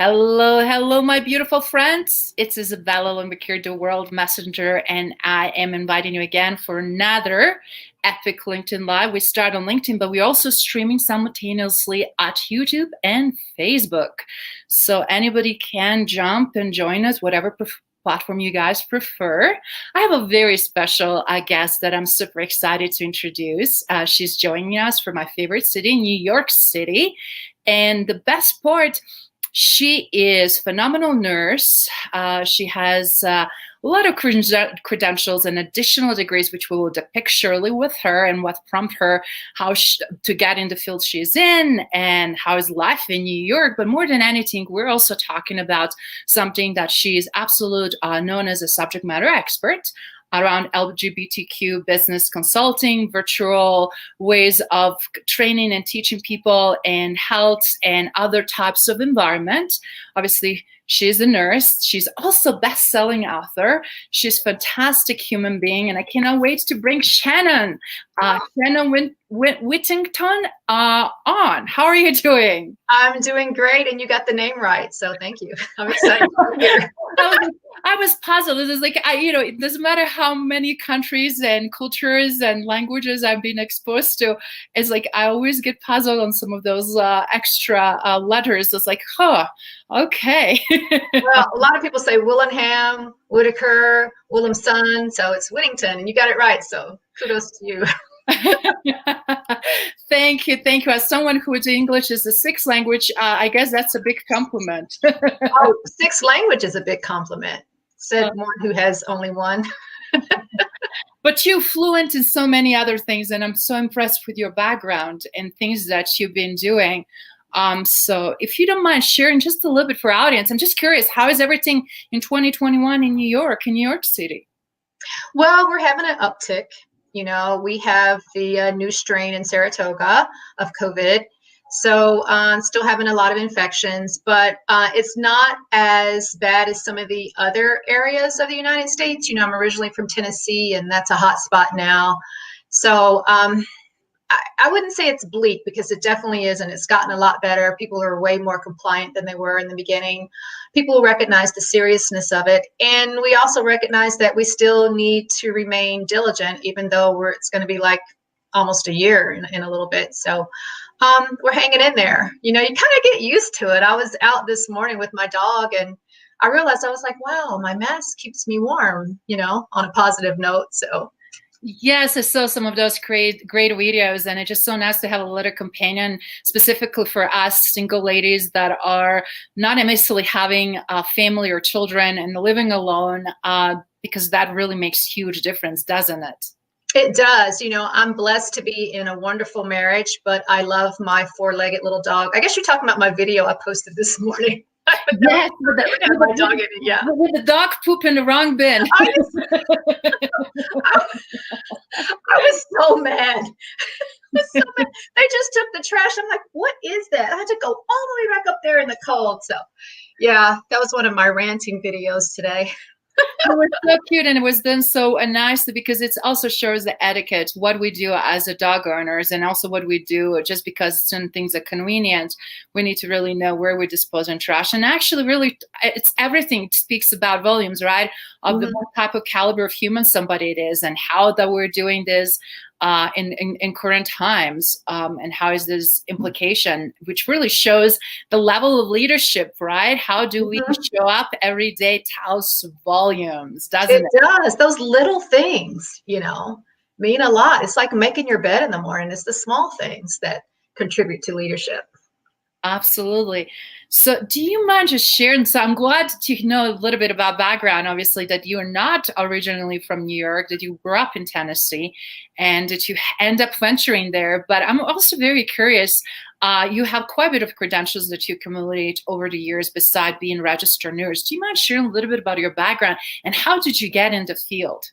Hello, hello, my beautiful friends. It's Izabela Lundberg here, the World Messenger, and I am inviting you again for another epic LinkedIn Live. We start on LinkedIn, but we're also streaming simultaneously at YouTube and Facebook. So anybody can jump and join us, whatever platform you guys prefer. I have a very special guest that I'm super excited to introduce. She's joining us from my favorite city, New York City. And the best part, she is a phenomenal nurse. She has a lot of credentials and additional degrees, which we will depict surely with her and what prompted her to get in the field she's in and how is life in New York. But more than anything, we're also talking about something that she's known as a subject matter expert around LGBTQ business consulting, virtual ways of training and teaching people in health and other types of environment. Obviously, she's a nurse. She's also a best-selling author. She's a fantastic human being, and I cannot wait to bring Shannon, Shannon Whittington on. How are you doing? I'm doing great, and you got the name right, so thank you. I'm excited to be here. I was puzzled. This is like, it doesn't matter how many countries and cultures and languages I've been exposed to. It's like I always get puzzled on some of those extra letters. It's like, okay. Well, a lot of people say Willingham, Whitaker, Williamson, so it's Whittington, and you got it right, so kudos to you. Thank you. As someone who English is a sixth language, I guess that's a big compliment. Oh, sixth language is a big compliment. Said one who has only one. But you're fluent in so many other things, and I'm so impressed with your background and things that you've been doing. So if you don't mind sharing just a little bit for our audience, I'm just curious, how is everything in 2021 in New York City? Well, we're having an uptick. You know, we have the new strain in Saratoga of COVID. So still having a lot of infections, but it's not as bad as some of the other areas of the United States. You know, I'm originally from Tennessee, and that's a hot spot now. So I wouldn't say it's bleak, because it definitely isn't. It's gotten a lot better. People are way more compliant than they were in the beginning. People recognize the seriousness of it. And we also recognize that we still need to remain diligent, even though it's going to be like almost a year in a little bit. So we're hanging in there. You know, you kind of get used to it. I was out this morning with my dog, and I realized, I was like, wow, my mask keeps me warm, you know, on a positive note. So yes, I saw some of those great videos, and it's just so nice to have a little companion specifically for us single ladies that are not necessarily having a family or children and living alone, because that really makes huge difference, doesn't it? It does. You know, I'm blessed to be in a wonderful marriage, but I love my four-legged little dog. I guess you're talking about my video I posted this morning. Yes, with my dog in it, yeah. With the dog poop in the wrong bin. I was so mad. They just took the trash. I'm like, what is that? I had to go all the way back up there in the cold. So, yeah, that was one of my ranting videos today. It was so cute, and it was done so nicely, because it also shows the etiquette, what we do as a dog owners, and also what we do just because certain things are convenient. We need to really know where we dispose in trash, and actually really it's everything. It speaks about volumes, right, of the type of caliber of human somebody it is, and how that we're doing this in current times, and how is this implication, which really shows the level of leadership, right? How do we show up every day tells volumes, doesn't it? It does. Those little things, you know, mean a lot. It's like making your bed in the morning. It's the small things that contribute to leadership. Absolutely. So do you mind just sharing? So I'm glad to know a little bit about background, obviously, that you are not originally from New York, that you grew up in Tennessee, and that you end up venturing there. But I'm also very curious. You have quite a bit of credentials that you accumulate over the years beside being a registered nurse. Do you mind sharing a little bit about your background, and how did you get in the field?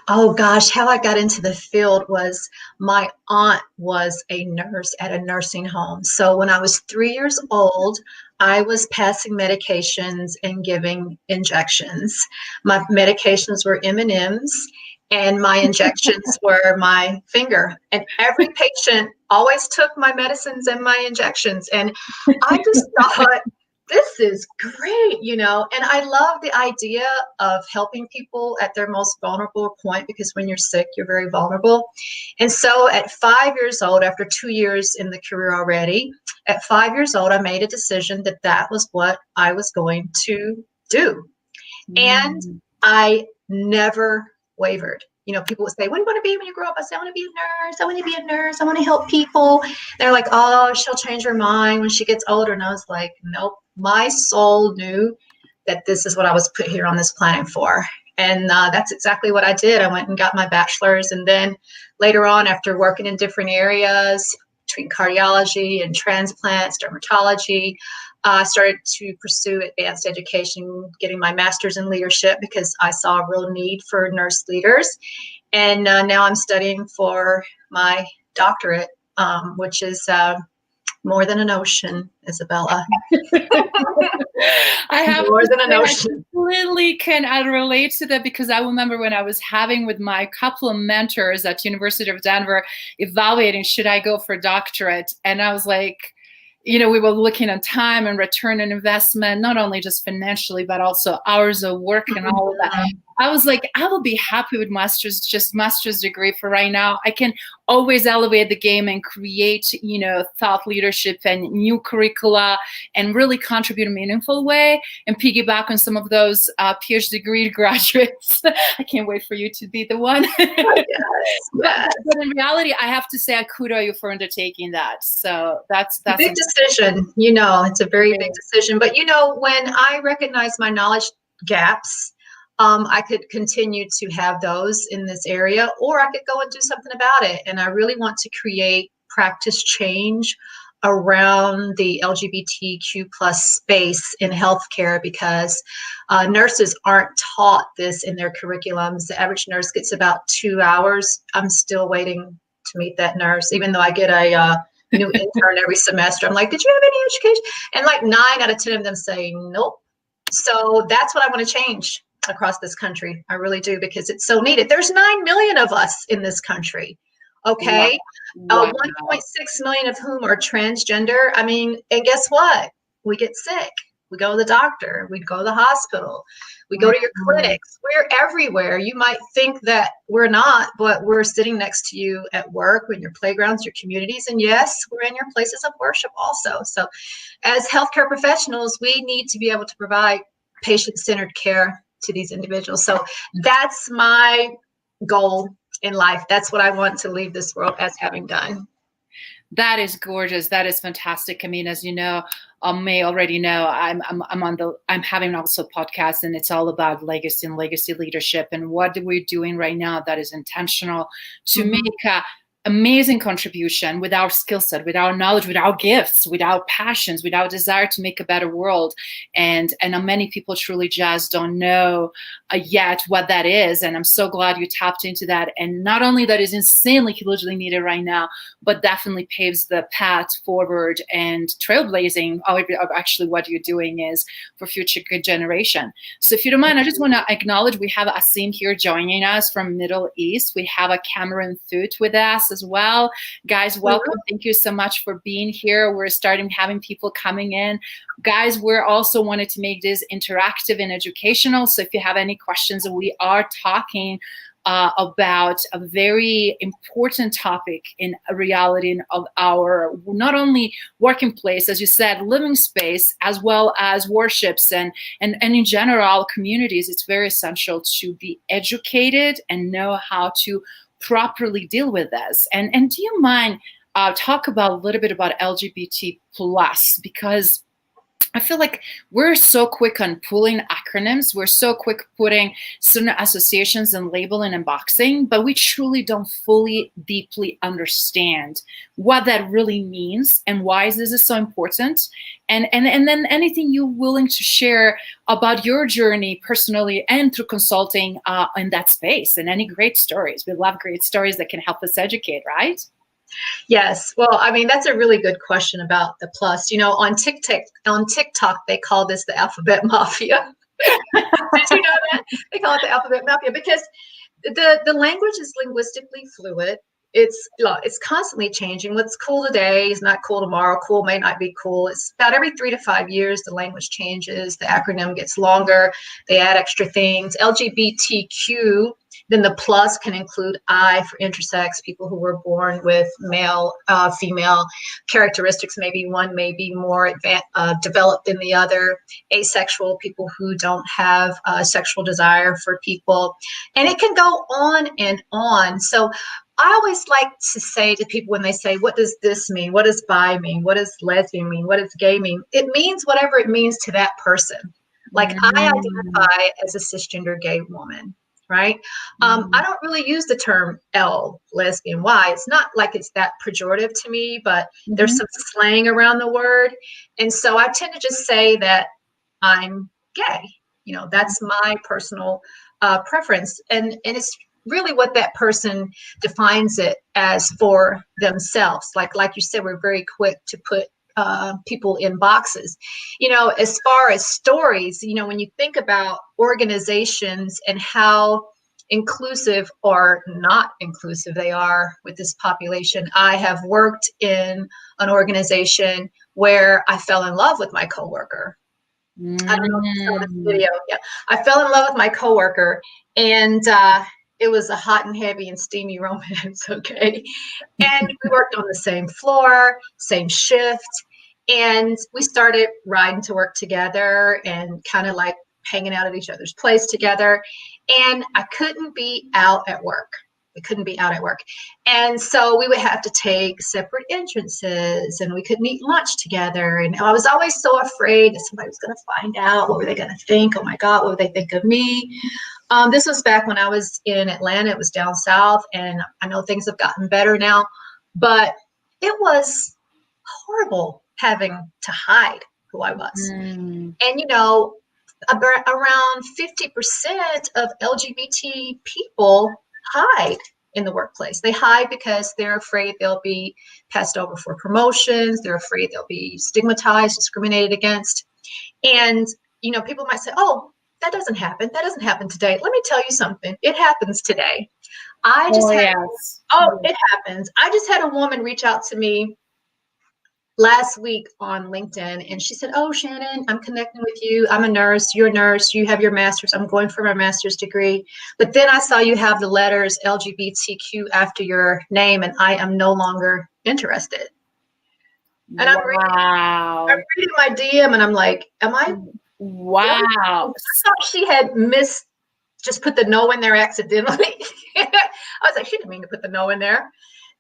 Oh gosh, how I got into the field was my aunt was a nurse at a nursing home. So when I was 3 years old, I was passing medications and giving injections. My medications were M&Ms, and my injections were my finger. And every patient always took my medicines and my injections. And I just thought this is great, and I love the idea of helping people at their most vulnerable point, because when you're sick, you're very vulnerable. And so at 5 years old, after 2 years in the career already, at 5 years old, I made a decision that that was what I was going to do. And I never wavered. People would say, what do you want to be when you grow up? I say, I want to be a nurse. I want to be a nurse. I want to help people. They're like, oh, she'll change her mind when she gets older. And I was like, nope. My soul knew that this is what I was put here on this planet for. And that's exactly what I did. I went and got my bachelor's. And then later on, after working in different areas, between cardiology and transplants, dermatology, I started to pursue advanced education, getting my master's in leadership because I saw a real need for nurse leaders. And now I'm studying for my doctorate, which is more than an ocean, Izabela. I have more than an ocean. I completely can relate to that, because I remember when I was having with my couple of mentors at University of Denver evaluating, should I go for a doctorate? And I was like, we were looking at time and return on investment, not only just financially, but also hours of work and all of that. I was like, I will be happy with master's degree for right now. I can always elevate the game and create, thought leadership and new curricula and really contribute in a meaningful way and piggyback on some of those PhD degree graduates. I can't wait for you to be the one. Yes. But in reality, I have to say I kudos you for undertaking that. So that's a big decision. It's a very big decision. But when I recognize my knowledge gaps, I could continue to have those in this area, or I could go and do something about it. And I really want to create practice change around the LGBTQ plus space in healthcare, because nurses aren't taught this in their curriculums. The average nurse gets about 2 hours. I'm still waiting to meet that nurse, even though I get a new intern every semester. I'm like, did you have any education? And like 9 out of 10 of them say nope. So that's what I want to change across this country. I really do, because it's so needed. There's 9 million of us in this country. Okay. Wow. 1.6 million of whom are transgender. I mean, and guess what? We get sick. We go to the doctor. We go to the hospital. We go to your clinics. We're everywhere. You might think that we're not, but we're sitting next to you at work, in your playgrounds, your communities. And yes, we're in your places of worship also. So as healthcare professionals, we need to be able to provide patient-centered care to these individuals. So that's my goal in life. That's what I want to leave this world as having done. That is gorgeous. That is fantastic. I mean, as you know, may already know, I'm having also a podcast, and it's all about legacy and legacy leadership and what we're doing right now that is intentional to make amazing contribution with our skill set, with our knowledge, with our gifts, with our passions, with our desire to make a better world. And many people truly just don't know yet what that is. And I'm so glad you tapped into that. And not only that is insanely hugely needed right now, but definitely paves the path forward and trailblazing actually what you're doing is for future good generation. So if you don't mind, I just want to acknowledge we have Asim here joining us from Middle East. We have a Cameron Thoot with us as well. Guys, welcome. Thank you so much for being here. We're starting having people coming in. Guys, we're also wanted to make this interactive and educational. So if you have any questions, we are talking about a very important topic in reality of our not only working place, as you said, living space, as well as worships and in general communities. It's very essential to be educated and know how to properly deal with this. And do you mind talk about a little bit about LGBT plus, because I feel like we're so quick on pulling acronyms. We're so quick putting certain associations and labeling and boxing, but we truly don't fully, deeply understand what that really means and why this is so important. And then anything you're willing to share about your journey personally and through consulting in that space, and any great stories. We love great stories that can help us educate, right? Yes. Well, I mean, that's a really good question about the plus. On TikTok, they call this the alphabet mafia. Did you know that? They call it the alphabet mafia because the language is linguistically fluid. it's constantly changing. What's cool today is not cool tomorrow. Cool may not be cool. It's about every 3 to 5 years the language changes, the acronym gets longer, they add extra things. LGBTQ, then the plus can include I for intersex, people who were born with male, female characteristics. Maybe one may be more developed than the other. Asexual, people who don't have a sexual desire for people. And it can go on and on. So I always like to say to people when they say, what does this mean? What does bi mean? What does lesbian mean? What does gay mean? It means whatever it means to that person. Like I identify as a cisgender gay woman, right? I don't really use the term L, lesbian, Y. It's not like it's that pejorative to me, but there's some slang around the word. And so I tend to just say that I'm gay. You know, that's my personal preference. And it's really what that person defines it as for themselves. Like you said, we're very quick to put people in boxes. You know, as far as stories, you know, when you think about organizations and how inclusive or not inclusive they are with this population, I have worked in an organization where I fell in love with my coworker. I don't know if you saw this video. Yeah, I fell in love with my coworker, and it was a hot and heavy and steamy romance, okay? And we worked on the same floor, same shift, and we started riding to work together and kind of like hanging out at each other's place together. And I couldn't be out at work. We couldn't be out at work. And so we would have to take separate entrances, and we couldn't eat lunch together. And I was always so afraid that somebody was going to find out. What were they going to think? Oh my God, what would they think of me? This was back when I was in Atlanta. It was down south, and I know things have gotten better now, but it was horrible having to hide who I was. And, you know, around 50% of LGBT people hide in the workplace. They hide because they're afraid they'll be passed over for promotions. They're afraid they'll be stigmatized, discriminated against. And, you know, people might say, oh, that doesn't happen. That doesn't happen today. Let me tell you something. It happens today. It happens. I just had a woman reach out to me last week on LinkedIn, and she said, oh, Shannon, I'm connecting with you. I'm a nurse. You're a nurse. You have your master's. I'm going for my master's degree. But then I saw you have the letters LGBTQ after your name, and I am no longer interested. And I'm reading my DM, and I'm like, am I? Wow. I thought she had just put the no in there accidentally. I was like, she didn't mean to put the no in there.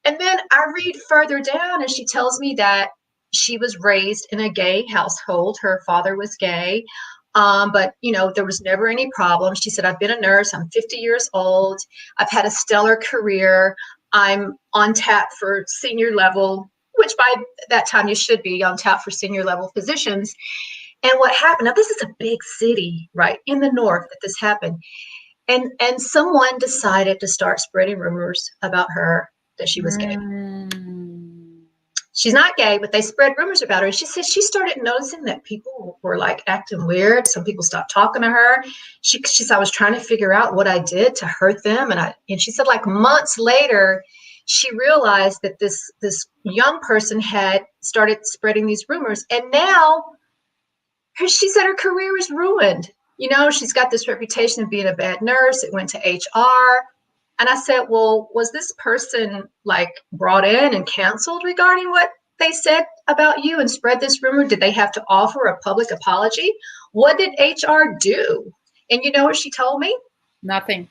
And then I read further down, and she tells me that she was raised in a gay household. Her father was gay, but, you know, there was never any problem. She said, I've been a nurse. I'm 50 years old. I've had a stellar career. I'm on tap for senior level, which by that time you should be on tap for senior level positions. And what happened, now this is a big city, right, in the north that this happened. And someone decided to start spreading rumors about her that she was gay. She's not gay, but they spread rumors about her. And she said she started noticing that people were like acting weird. Some people stopped talking to her. She said, I was trying to figure out what I did to hurt them. And she said, like months later, she realized that this young person had started spreading these rumors. And now she said her career is ruined. You know, she's got this reputation of being a bad nurse. It went to HR. And I said, well, was this person like brought in and canceled regarding what they said about you and spread this rumor? Did they have to offer a public apology? What did HR do? And you know what she told me? Nothing.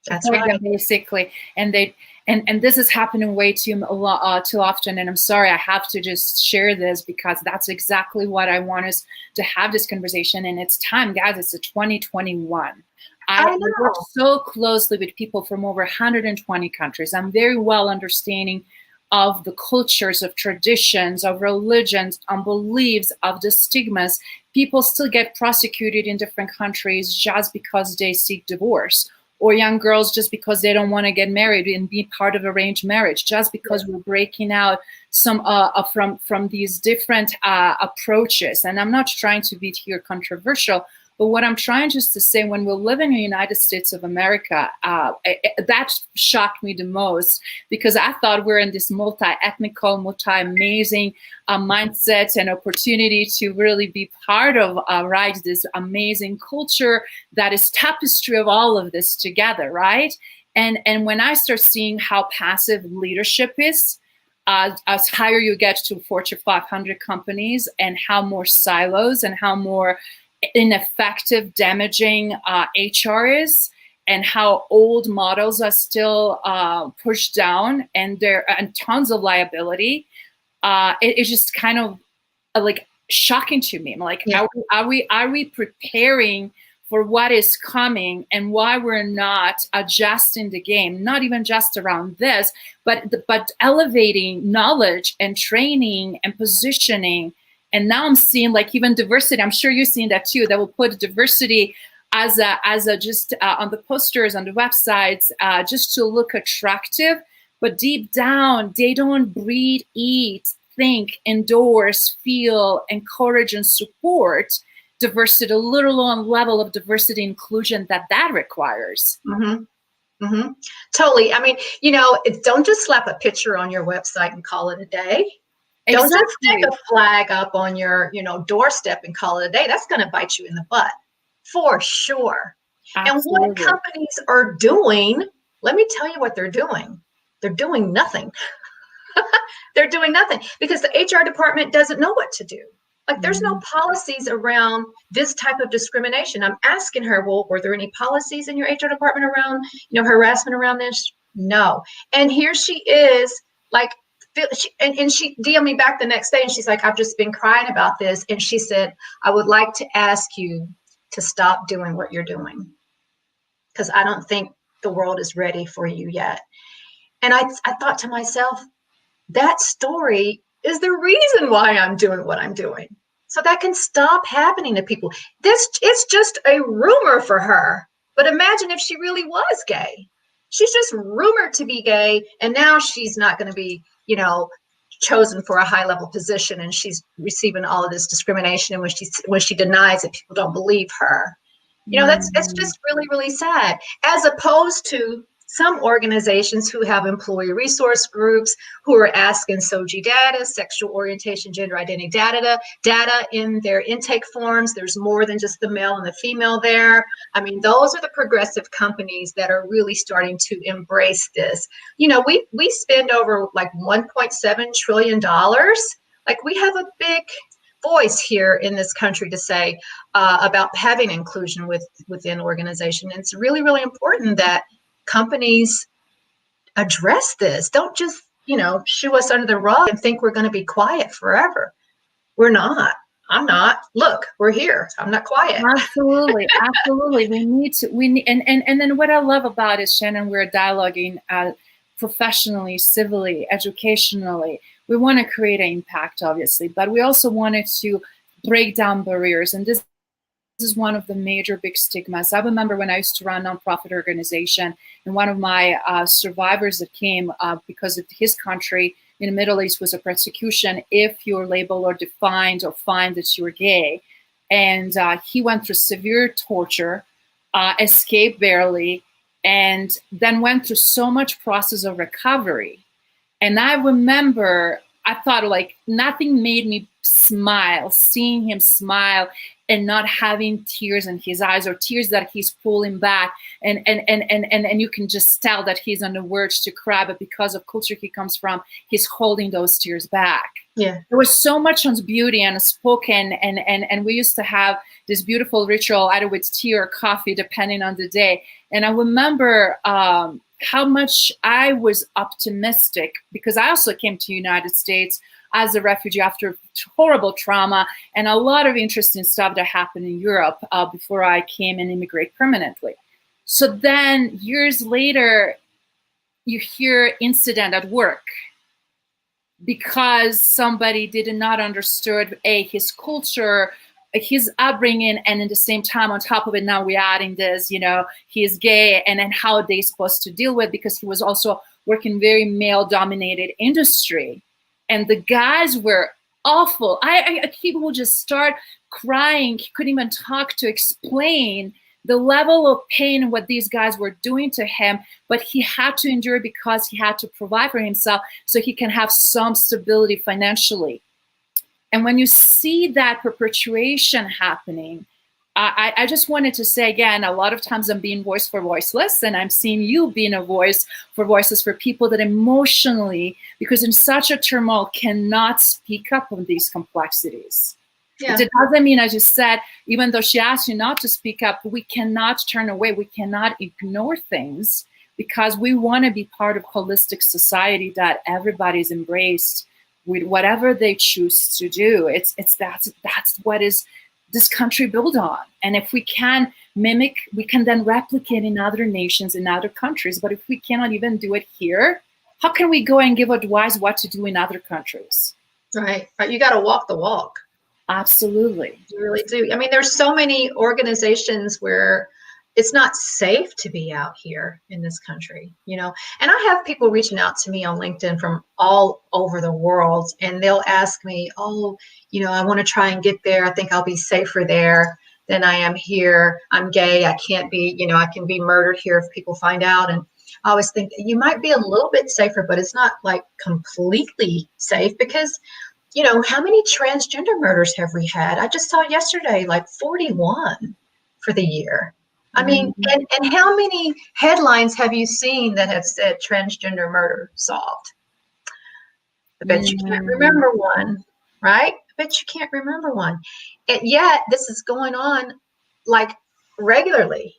That's right. Basically. And this is happening way too often. And I'm sorry, I have to just share this because that's exactly what I want us to have this conversation. And it's time, guys. It's 2021. I work so closely with people from over 120 countries. I'm very well understanding of the cultures, of traditions, of religions, of beliefs, of the stigmas. People still get prosecuted in different countries just because they seek divorce, or young girls just because they don't want to get married and be part of arranged marriage, just because we're breaking out some from these different approaches. And I'm not trying to be here controversial. But what I'm trying just to say, when we live in the United States of America, that shocked me the most, because I thought we're in this multi-ethnical, multi-amazing mindset and opportunity to really be part of, right, this amazing culture that is tapestry of all of this together, right? And when I start seeing how passive leadership is, as higher you get to Fortune 500 companies, and how more silos and how more ineffective, damaging HR is, and how old models are still pushed down, and tons of liability. It's just kind of like shocking to me. I'm like, yeah. Are we preparing for what is coming, and why we're not adjusting the game, not even just around this, but elevating knowledge and training and positioning. And now I'm seeing like even diversity. I'm sure you've seen that too. That will put diversity as a just on the posters, on the websites, just to look attractive. But deep down, they don't breathe, eat, think, endorse, feel, encourage, and support diversity, a little on level of diversity inclusion that requires. Mm-hmm. Mm-hmm. Totally. I mean, don't just slap a picture on your website and call it a day. Exactly. Don't just stick a flag up on your, doorstep and call it a day. That's going to bite you in the butt, for sure. Absolutely. And what companies are doing, let me tell you what they're doing. They're doing nothing. They're doing nothing because the HR department doesn't know what to do. Like, there's no policies around this type of discrimination. I'm asking her, well, were there any policies in your HR department around, harassment around this? No. And here she is, like, and she DM'd me back the next day, and she's like, I've just been crying about this. And she said, I would like to ask you to stop doing what you're doing, because I don't think the world is ready for you yet. And I thought to myself, that story is the reason why I'm doing what I'm doing, so that can stop happening to people. It's just a rumor for her. But imagine if she really was gay. She's just rumored to be gay, and now she's not going to be, chosen for a high level position, and she's receiving all of this discrimination. And when she denies it, people don't believe her. That's just really, really sad. As opposed to some organizations who have employee resource groups who are asking SOGI data, sexual orientation, gender identity data in their intake forms. There's more than just the male and the female there. I mean, those are the progressive companies that are really starting to embrace this. We spend over like $1.7 trillion. Like, we have a big voice here in this country to say about having inclusion within organization. And it's really, really important that companies address this. Don't just, shoo us under the rug and think we're going to be quiet forever. We're not. I'm not. Look, we're here. I'm not quiet. Absolutely. Absolutely. And then what I love about it, Shannon, we're dialoguing professionally, civilly, educationally. We want to create an impact, obviously, but we also wanted to break down barriers. And this is one of the major big stigmas. I remember when I used to run a nonprofit organization, and one of my survivors that came because of his country in the Middle East was a persecution if you're labeled or defined or find that you're gay. And he went through severe torture, escaped barely, and then went through so much process of recovery. And I remember, I thought, like, nothing made me smile, seeing him smile and not having tears in his eyes, or tears that he's pulling back, and you can just tell that he's on the verge to cry, but because of culture he comes from, he's holding those tears back. Yeah, there was so much on beauty and spoken, and we used to have this beautiful ritual, either with tea or coffee, depending on the day. And I remember how much I was optimistic, because I also came to the United States as a refugee after horrible trauma and a lot of interesting stuff that happened in Europe before I came and immigrated permanently. So then years later, you hear incident at work because somebody did not understood his culture, his upbringing, and in the same time, on top of it, now we're adding this, he is gay, and then how are they supposed to deal with, because he was also working very male-dominated industry. And the guys were awful. People will just start crying, couldn't even talk to explain the level of pain and what these guys were doing to him, but he had to endure because he had to provide for himself so he can have some stability financially. And when you see that perpetuation happening, I just wanted to say again, a lot of times I'm being voice for voiceless, and I'm seeing you being a voice for voices for people that emotionally, because in such a turmoil, cannot speak up on these complexities. Yeah. It doesn't mean, as you said, even though she asked you not to speak up, we cannot turn away. We cannot ignore things because we want to be part of holistic society that everybody's embraced with whatever they choose to do. That's what is this country built on. And if we can mimic, we can then replicate in other nations, in other countries. But if we cannot even do it here, how can we go and give advice what to do in other countries? Right. You got to walk the walk. Absolutely. You really do. I mean, there's so many organizations where it's not safe to be out here in this country, you know, and I have people reaching out to me on LinkedIn from all over the world, and they'll ask me, oh, you know, I want to try and get there. I think I'll be safer there than I am here. I'm gay. I can't be, you know, I can be murdered here if people find out. And I always think you might be a little bit safer, but it's not like completely safe because, you know, how many transgender murders have we had? I just saw yesterday, like 41 for the year. I mean, and how many headlines have you seen that have said transgender murder solved? I bet you can't remember one, right? I bet you can't remember one. And yet this is going on like regularly,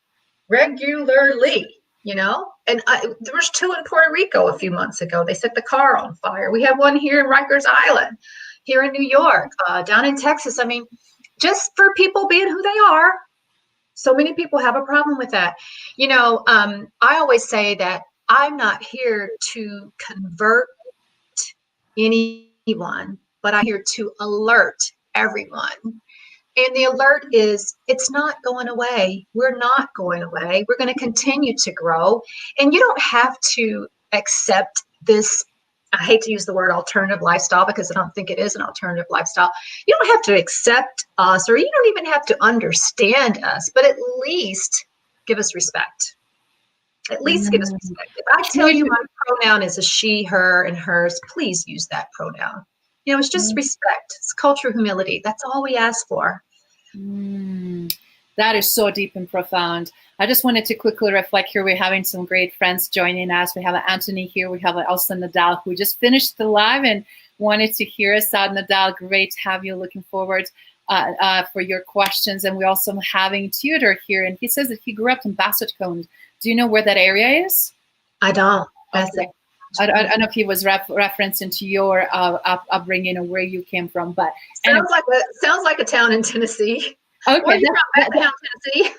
you know? And there was 2 in Puerto Rico a few months ago. They set the car on fire. We have one here in Rikers Island, here in New York, down in Texas. I mean, just for people being who they are. So many people have a problem with that. You know, I always say that I'm not here to convert anyone, but I'm here to alert everyone. And the alert is it's not going away. We're not going away. We're going to continue to grow. And you don't have to accept this. I hate to use the word alternative lifestyle because I don't think it is an alternative lifestyle. You don't have to accept us, or you don't even have to understand us, but at least give us respect. At least give us respect. If I tell you my pronoun is a she, her, and hers, please use that pronoun. You know, it's just respect. It's cultural humility. That's all we ask for. That is so deep and profound. I just wanted to quickly reflect here. We're having some great friends joining us. We have Anthony here. We have also Nadal, who just finished the live and wanted to hear us out. Nadal, great to have you. Looking forward for your questions. And we're also having Theodore here. And he says that he grew up in Bassett Cone. Do you know where that area is? I don't. Okay. I don't know if he was referencing to your upbringing or where you came from, but sounds like a town in Tennessee. Okay, town, Tennessee.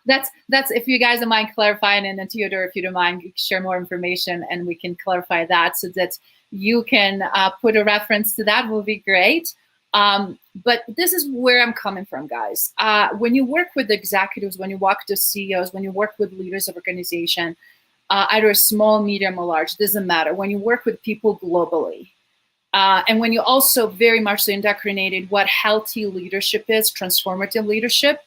that's if you guys don't mind clarifying, and then Theodore, if you don't mind, share more information and we can clarify that so that you can put a reference to that will be great. But this is where I'm coming from, guys. When you work with executives, when you work with CEOs, when you work with leaders of organization, either small, medium, or large, doesn't matter. When you work with people globally, and when you also very much so indoctrinated what healthy leadership is, transformative leadership.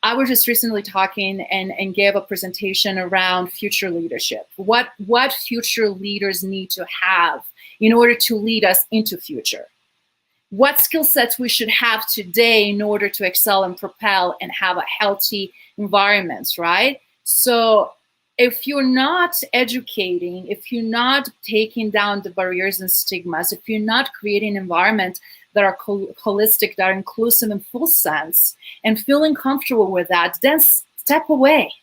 I was just recently talking and gave a presentation around future leadership. What future leaders need to have in order to lead us into future. What skill sets we should have today in order to excel and propel and have a healthy environment, right? So if you're not educating, if you're not taking down the barriers and stigmas, if you're not creating an environment that are holistic, that are inclusive in full sense, and feeling comfortable with that, then step away.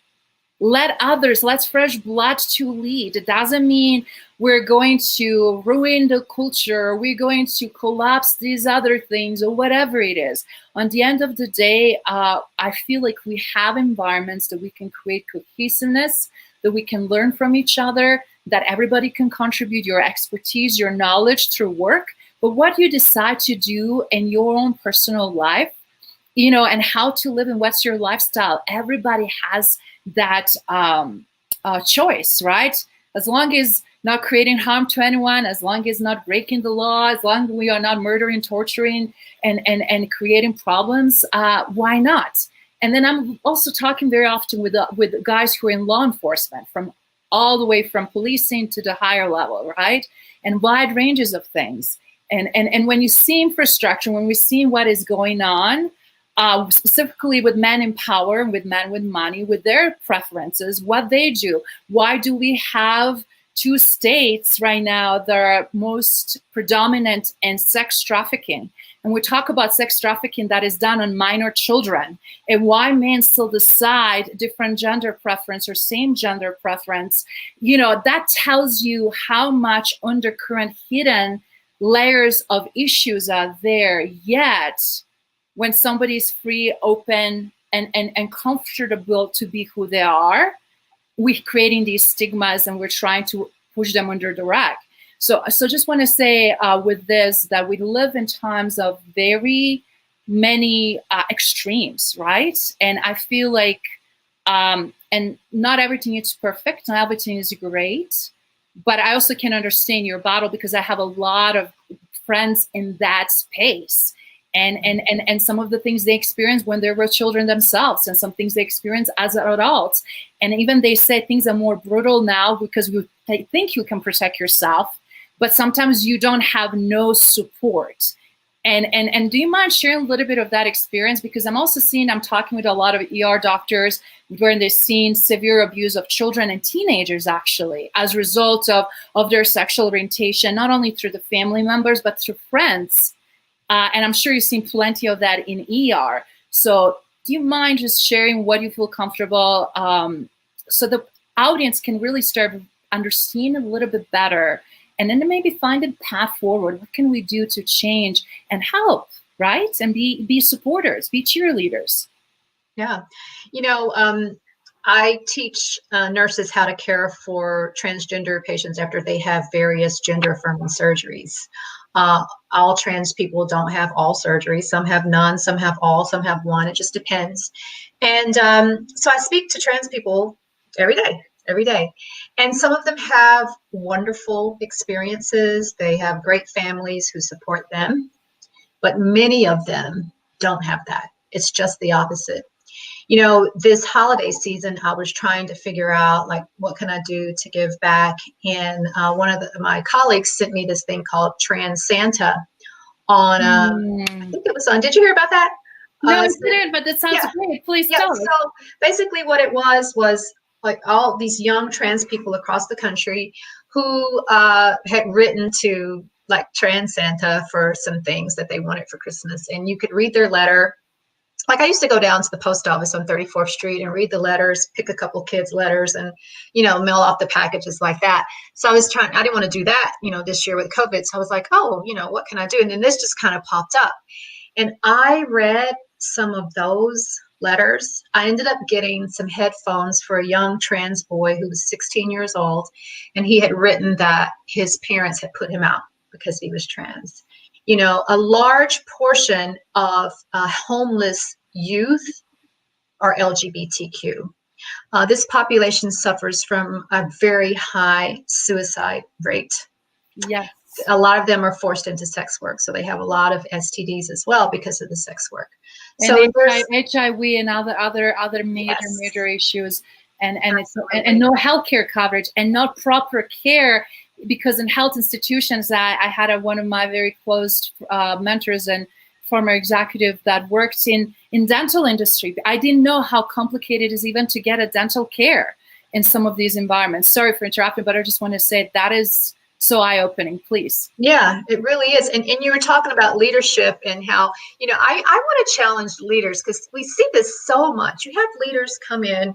Let others, let fresh blood to lead. It doesn't mean we're going to ruin the culture, we're going to collapse these other things or whatever it is. On the end of the day, I feel like we have environments that we can create cohesiveness, that we can learn from each other, that everybody can contribute your expertise, your knowledge through work. But what you decide to do in your own personal life, you know, and how to live and what's your lifestyle, everybody has that choice, right? As long as not creating harm to anyone, as long as not breaking the law, as long as we are not murdering, torturing, and creating problems, why not? And then I'm also talking very often with guys who are in law enforcement, from all the way from policing to the higher level, right? And wide ranges of things. And when you see infrastructure, when we see what is going on, specifically with men in power, with men with money, with their preferences, what they do, why do we have 2 states right now that are most predominant in sex trafficking? And we talk about sex trafficking that is done on minor children, and why men still decide different gender preference or same gender preference. You know, that tells you how much undercurrent hidden layers of issues are there. Yet when somebody is free, open, and comfortable to be who they are, we're creating these stigmas and we're trying to push them under the rug. So just want to say with this that we live in times of very many extremes, right? And I feel like, and not everything is perfect, not everything is great, but I also can understand your battle because I have a lot of friends in that space. And some of the things they experienced when they were children themselves, and some things they experience as adults. And even they say things are more brutal now because you think you can protect yourself, but sometimes you don't have no support. And do you mind sharing a little bit of that experience? Because I'm talking with a lot of ER doctors where they've seen severe abuse of children and teenagers actually as a result of their sexual orientation, not only through the family members, but through friends. And I'm sure you've seen plenty of that in ER. So do you mind just sharing what you feel comfortable so the audience can really start understanding a little bit better, and then maybe find a path forward? What can we do to change and help, right? And be supporters, be cheerleaders. Yeah. You know, I teach nurses how to care for transgender patients after they have various gender affirming surgeries. All trans people don't have all surgeries. Some have none, some have all, some have one. It just depends. And so I speak to trans people every day. And some of them have wonderful experiences. They have great families who support them. But many of them don't have that. It's just the opposite. You know, this holiday season, I was trying to figure out, like, what can I do to give back? And one of my colleagues sent me this thing called Trans Santa on, I think it was on, did you hear about that? No, I didn't, but that sounds great. Please tell us. So basically what it was like all these young trans people across the country who had written to like Trans Santa for some things that they wanted for Christmas. And you could read their letter. Like I used to go down to the post office on 34th Street and read the letters, pick a couple kids' letters and, you know, mail off the packages like that. So I didn't want to do that, you know, this year with COVID. So I was like, oh, you know, what can I do? And then this just kind of popped up. And I read some of those letters. I ended up getting some headphones for a young trans boy who was 16 years old. And he had written that his parents had put him out because he was trans. You know, a large portion of homeless youth are LGBTQ. This population suffers from a very high suicide rate. Yes. A lot of them are forced into sex work. So they have a lot of STDs as well because of the sex work. And so HIV and other major issues, and no healthcare coverage and not proper care. Because in health institutions, I had one of my very close mentors and former executive that worked in dental industry. I didn't know how complicated it is even to get a dental care in some of these environments. Sorry for interrupting, but I just want to say that is so eye-opening, please. Yeah, it really is. And you were talking about leadership and how, you know, I want to challenge leaders because we see this so much. You have leaders come in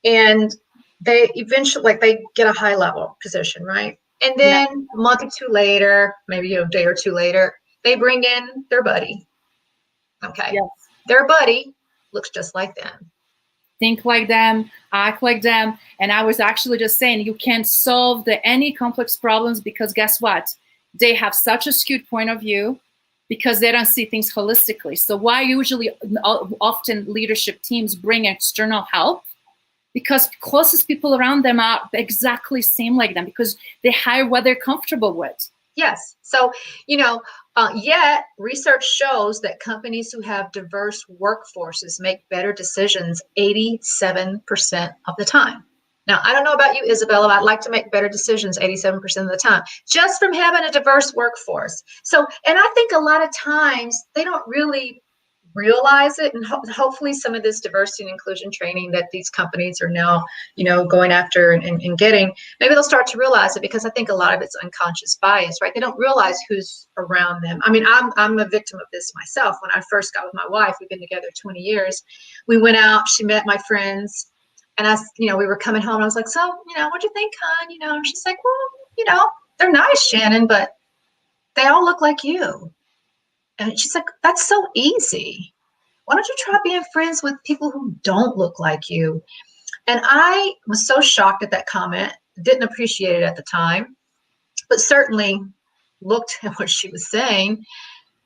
and they eventually, like, they get a high level position, right? And then a month or two later, maybe a day or two later, they bring in their buddy. Okay. Yes. Their buddy looks just like them. Think like them, act like them. And I was actually just saying, you can't solve any complex problems because guess what? They have such a skewed point of view because they don't see things holistically. So why usually often leadership teams bring external help because closest people around them are exactly same like them, because they hire what they're comfortable with. Yes. So, yet research shows that companies who have diverse workforces make better decisions 87% of the time. Now, I don't know about you, Izabela. I'd like to make better decisions 87% of the time, just from having a diverse workforce. So, and I think a lot of times they don't really realize it, and hopefully some of this diversity and inclusion training that these companies are now, going after and getting, maybe they'll start to realize it, because I think a lot of it's unconscious bias, right? They don't realize who's around them. I mean, I'm a victim of this myself. When I first got with my wife, we've been together 20 years. We went out, she met my friends, and we were coming home, and I was like, so, what'd you think, hon? And she's like, well, they're nice, Shannon, but they all look like you. And she's like, that's so easy. Why don't you try being friends with people who don't look like you? And I was so shocked at that comment, didn't appreciate it at the time, but certainly looked at what she was saying.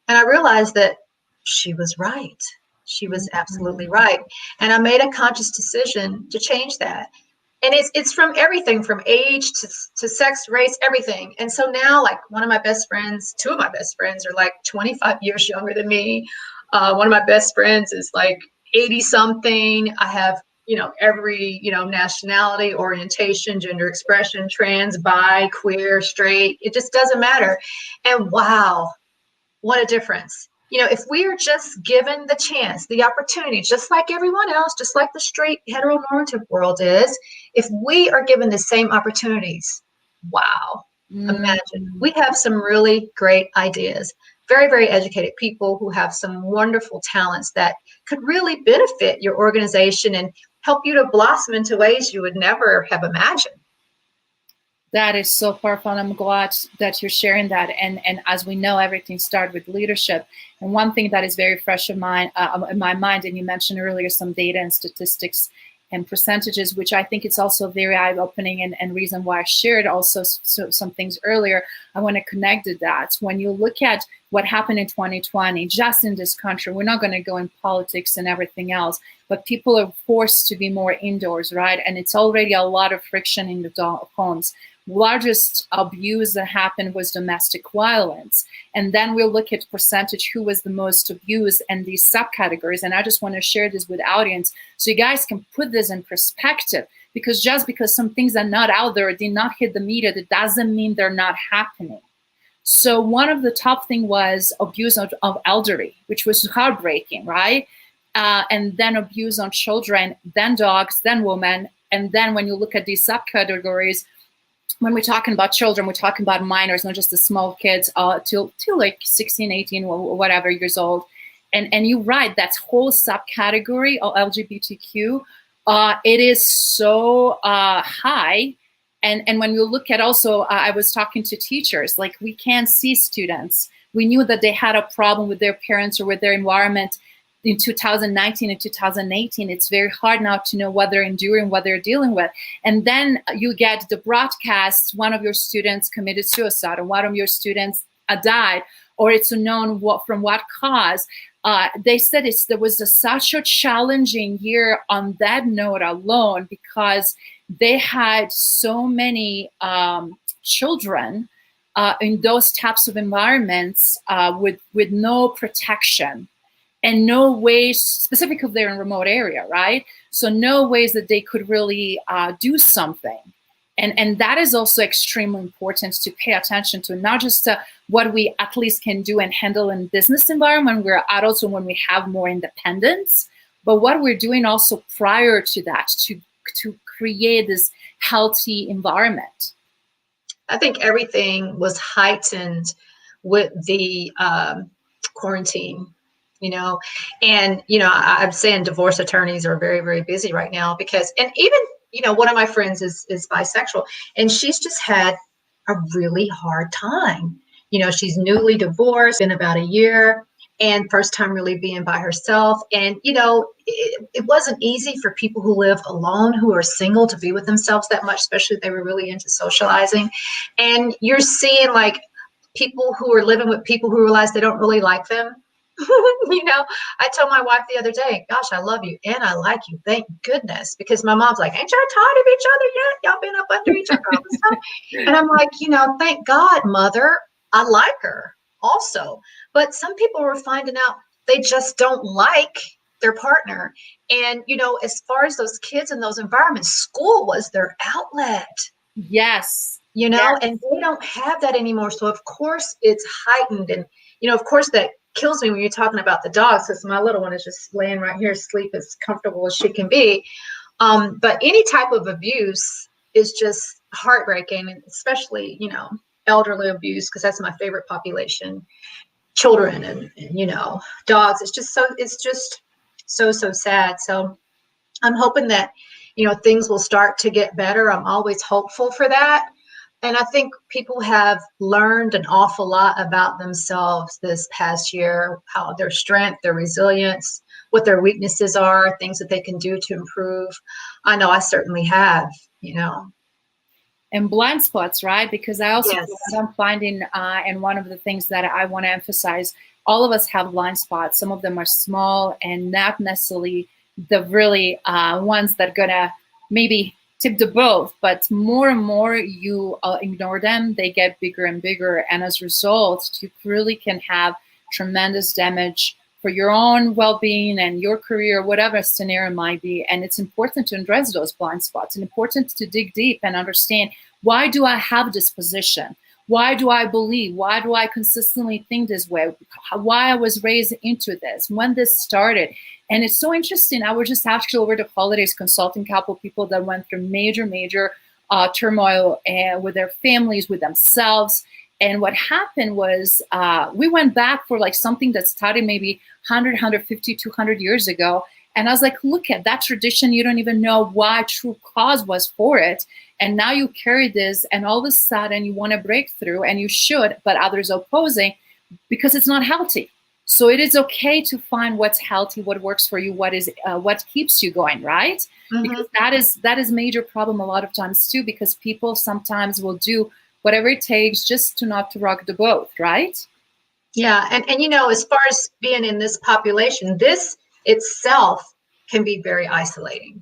And I realized that she was right. She was absolutely right. And I made a conscious decision to change that. And it's from everything, from age to sex, race, everything. And so now, like, two of my best friends are like 25 years younger than me. One of my best friends is like 80 something. I have, every, nationality, orientation, gender expression, trans, bi, queer, straight. It just doesn't matter. And wow, what a difference. If we are just given the chance, the opportunity, just like everyone else, just like the straight heteronormative world is, if we are given the same opportunities, wow, imagine. We have some really great ideas, very, very educated people who have some wonderful talents that could really benefit your organization and help you to blossom into ways you would never have imagined. That is so powerful, and I'm glad that you're sharing that. And as we know, everything starts with leadership. And one thing that is very fresh in my mind, and you mentioned earlier some data and statistics and percentages, which I think it's also very eye-opening, and reason why I shared also some things earlier. I want to connect to that. When you look at what happened in 2020, just in this country, we're not going to go in politics and everything else, but people are forced to be more indoors, right? And it's already a lot of friction in the homes. Largest abuse that happened was domestic violence. And then we'll look at percentage, who was the most abused, and these subcategories. And I just want to share this with the audience so you guys can put this in perspective, because just because some things are not out there or did not hit the media, that doesn't mean they're not happening. So one of the top thing was abuse of elderly, which was heartbreaking, right? And then abuse on children, then dogs, then women. And then when you look at these subcategories, when we're talking about children, we're talking about minors, not just the small kids, till like 16, 18, or whatever years old. And you're right, that whole subcategory of LGBTQ, it is so high. And when you look at also, I was talking to teachers, like, we can't see students. We knew that they had a problem with their parents or with their environment in 2019 and 2018. It's very hard now to know what they're enduring, what they're dealing with. And then you get the broadcast, one of your students committed suicide, or one of your students died, or it's unknown from what cause. They said there was such a challenging year on that note alone, because they had so many children in those types of environments with no protection. And no ways, specifically if they're in a remote area, right? So no ways that they could really do something. And that is also extremely important to pay attention to, not just what we at least can do and handle in business environment, we're adults, and when we have more independence, but what we're doing also prior to that to create this healthy environment. I think everything was heightened with the quarantine. And I'm saying divorce attorneys are very, very busy right now, because, and even, one of my friends is bisexual, and she's just had a really hard time. She's newly divorced in about a year, and first time really being by herself. And, it wasn't easy for people who live alone, who are single, to be with themselves that much, especially if they were really into socializing. And you're seeing, like, people who are living with people who realize they don't really like them. You know, I told my wife the other day, gosh, I love you and I like you. Thank goodness. Because my mom's like, ain't y'all tired of each other yet? Y'all been up under each other all this time? And I'm like, you know, thank God, mother, I like her also. But some people are finding out they just don't like their partner. And, you know, as far as those kids in those environments, school was their outlet. Yes. You know, Yes. and they don't have that anymore. So of course it's heightened. And, you know, of course that kills me when you're talking about the dogs, because my little one is just laying right here asleep as comfortable as she can be. But any type of abuse is just heartbreaking, and especially, you know, elderly abuse, because that's my favorite population, children and, you know, dogs. It's just so sad. So I'm hoping that, you know, things will start to get better. I'm always hopeful for that. And I think people have learned an awful lot about themselves this past year, how their strength, their resilience, what their weaknesses are, things that they can do to improve. I know I certainly have, you know. And blind spots, right? Because I also Yes. I'm finding, and one of the things that I want to emphasize, all of us have blind spots. Some of them are small and not necessarily the really ones that are gonna maybe tip the boat, but more and more you ignore them, they get bigger and bigger, and as a result, you really can have tremendous damage for your own well-being and your career, whatever scenario might be. And it's important to address those blind spots and important to dig deep and understand, why do I have this position? Why do I believe? Why do I consistently think this way? Why I was raised into this, when this started. And it's so interesting. I was just actually over the holidays consulting a couple of people that went through major turmoil with their families, with themselves. And what happened was we went back for like something that started maybe 100, 150, 200 years ago. And I was like, look at that tradition. You don't even know why true cause was for it. And now you carry this, and all of a sudden you want to break through, and you should, but others are opposing because it's not healthy. So it is okay to find what's healthy, what works for you, what keeps you going, right? Mm-hmm. Because that is major problem a lot of times too, because people sometimes will do whatever it takes just to not to rock the boat, right? Yeah. And, you know, as far as being in this population, this itself can be very isolating.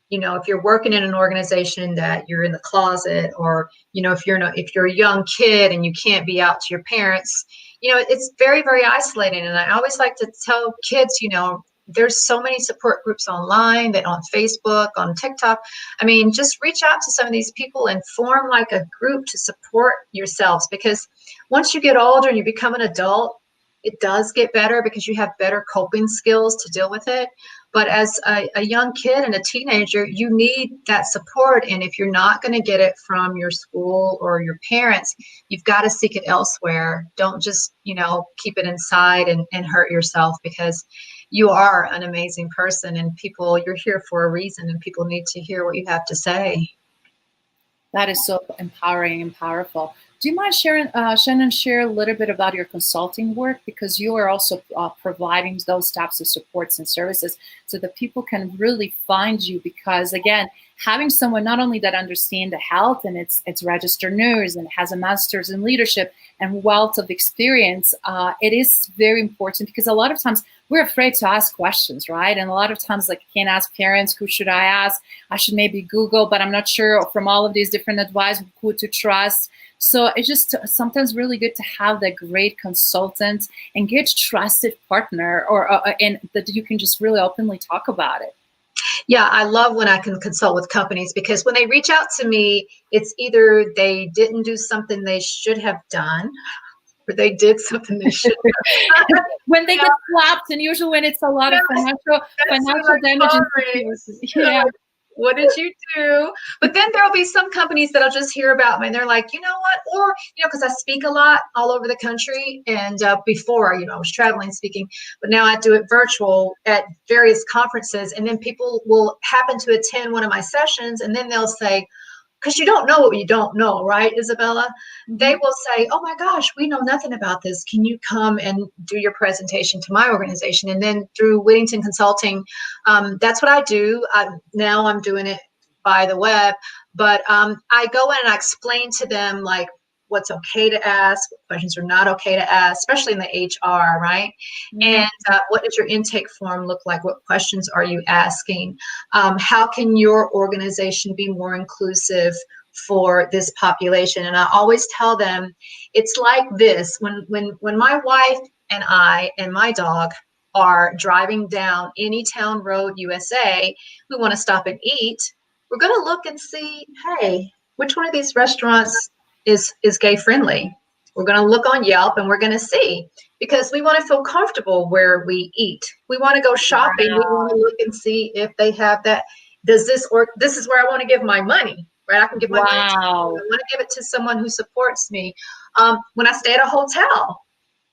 You know, if you're working in an organization that you're in the closet, or, you know, if you're a young kid and you can't be out to your parents, you know, it's very isolating. And I always like to tell kids, you know, there's so many support groups online, that on Facebook, on TikTok. I mean, just reach out to some of these people and form like a group to support yourselves, because once you get older and you become an adult, it does get better because you have better coping skills to deal with it. But as a young kid and a teenager, you need that support. And if you're not going to get it from your school or your parents, you've got to seek it elsewhere. Don't just, you know, keep it inside and hurt yourself, because you are an amazing person, and you're here for a reason, and people need to hear what you have to say. That is so empowering and powerful. Do you mind sharing, Shannon, share a little bit about your consulting work? Because you are also providing those types of supports and services so that people can really find you. Because again, having someone not only that understands the health and it's registered nurse and has a master's in leadership and wealth of experience, it is very important, because a lot of times we're afraid to ask questions, right? And a lot of times, like, I can't ask parents, who should I ask? I should maybe Google, but I'm not sure from all of these different advice who to trust. So it's just sometimes really good to have that great consultant and get trusted partner, or and that you can just really openly talk about it. Yeah, I love when I can consult with companies, because when they reach out to me, it's either they didn't do something they should have done, or they did something they should have done. When they get slapped, and usually when it's a lot of financial damage. Yeah. What did you do? But then there'll be some companies that'll just hear about me, and they're like, you know what? Or, you know, because I speak a lot all over the country, and before, you know, I was traveling speaking, but now I do it virtual at various conferences, and then people will happen to attend one of my sessions, and then they'll say, because you don't know what you don't know, right, Izabela? They will say, oh my gosh, we know nothing about this. Can you come and do your presentation to my organization? And then through Whittington Consulting, that's what I do. Now I'm doing it by the web, but I go in and I explain to them, like, what's okay to ask, what questions are not okay to ask, especially in the HR, right? And what does your intake form look like? What questions are you asking? How can your organization be more inclusive for this population? And I always tell them, it's like this. When my wife and I and my dog are driving down any town road USA, we want to stop and eat, we're going to look and see, hey, which one of these restaurants is gay friendly? We're going to look on Yelp and we're going to see, because we want to feel comfortable where we eat. We want to go shopping. Wow. We want to look and see if they have that. Does this, or this is where I want to give my money, right? I can give my money to, I want to give it to someone who supports me. When I stay at a hotel,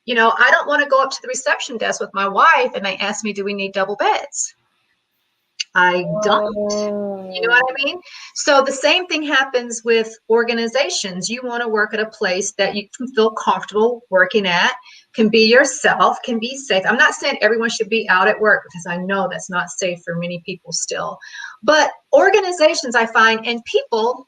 you know, I don't want to go up to the reception desk with my wife and they ask me, do we need double beds? I don't. You know what I mean? So the same thing happens with organizations. You want to work at a place that you can feel comfortable working at, can be yourself, can be safe. I'm not saying everyone should be out at work, because I know that's not safe for many people still. But organizations, I find, and people,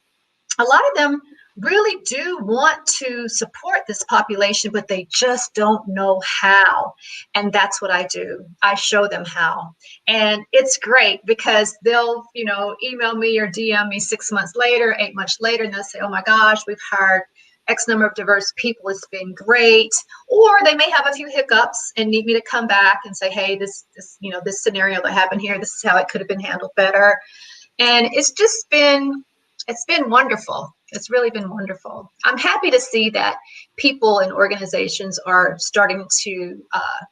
a lot of them really do want to support this population, but they just don't know how. And that's what I do. I show them how. And it's great, because they'll, you know, email me or DM me 6 months later, 8 months later, and they'll say, oh my gosh, we've hired X number of diverse people. It's been great. Or they may have a few hiccups and need me to come back and say, hey, this you know, this scenario that happened here, this is how it could have been handled better. And it's been wonderful. It's really been wonderful. I'm happy to see that people and organizations are starting to